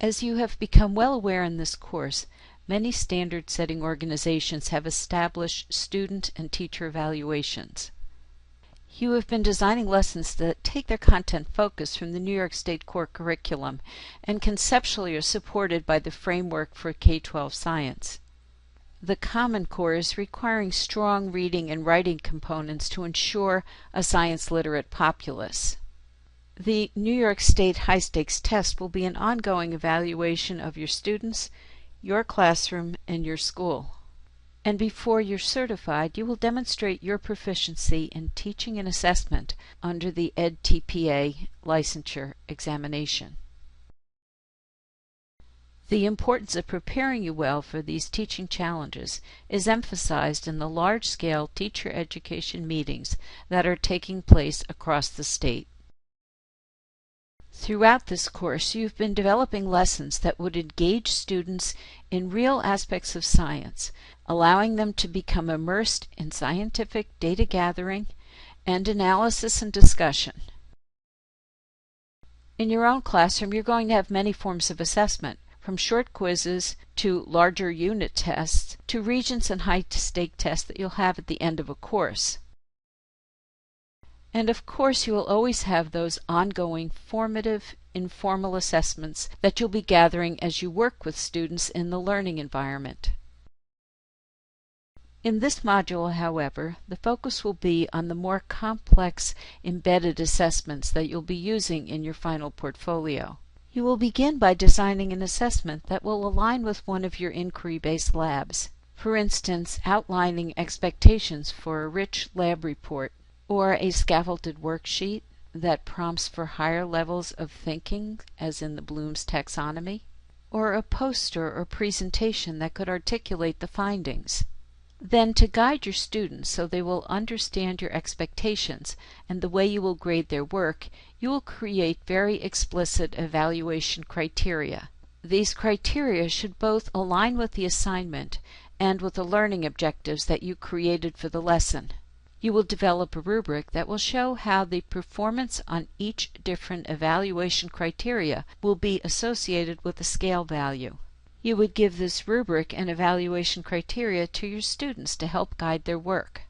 As you have become well aware in this course, many standard-setting organizations have established student and teacher evaluations. You have been designing lessons that take their content focus from the New York State core curriculum and conceptually are supported by the framework for K-12 science. The Common Core is requiring strong reading and writing components to ensure a science-literate populace. The New York State high-stakes test will be an ongoing evaluation of your students, your classroom, and your school. And before you're certified, you will demonstrate your proficiency in teaching and assessment under the EdTPA licensure examination. The importance of preparing you well for these teaching challenges is emphasized in the large-scale teacher education meetings that are taking place across the state. Throughout this course, you've been developing lessons that would engage students in real aspects of science, allowing them to become immersed in scientific data gathering and analysis and discussion. In your own classroom, you're going to have many forms of assessment, from short quizzes to larger unit tests to Regents and high-stake tests that you'll have at the end of a course. And of course, you will always have those ongoing formative, informal assessments that you'll be gathering as you work with students in the learning environment. In this module, however, the focus will be on the more complex embedded assessments that you'll be using in your final portfolio. You will begin by designing an assessment that will align with one of your inquiry-based labs. For instance, outlining expectations for a rich lab report, or a scaffolded worksheet that prompts for higher levels of thinking, as in the Bloom's taxonomy, or a poster or presentation that could articulate the findings. Then, to guide your students so they will understand your expectations and the way you will grade their work, you will create very explicit evaluation criteria. These criteria should both align with the assignment and with the learning objectives that you created for the lesson. You will develop a rubric that will show how the performance on each different evaluation criteria will be associated with a scale value. You would give this rubric and evaluation criteria to your students to help guide their work.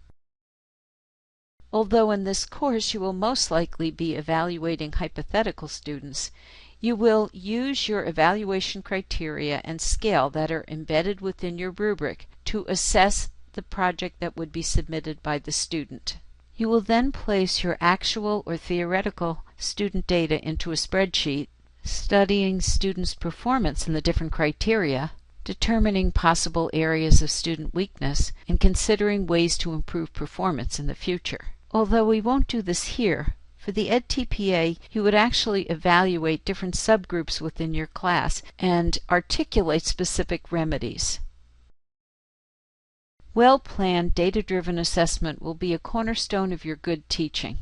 Although in this course you will most likely be evaluating hypothetical students, you will use your evaluation criteria and scale that are embedded within your rubric to assess the project that would be submitted by the student. You will then place your actual or theoretical student data into a spreadsheet, studying students' performance in the different criteria, determining possible areas of student weakness, and considering ways to improve performance in the future. Although we won't do this here, for the EdTPA you would actually evaluate different subgroups within your class and articulate specific remedies. Well-planned, data-driven assessment will be a cornerstone of your good teaching.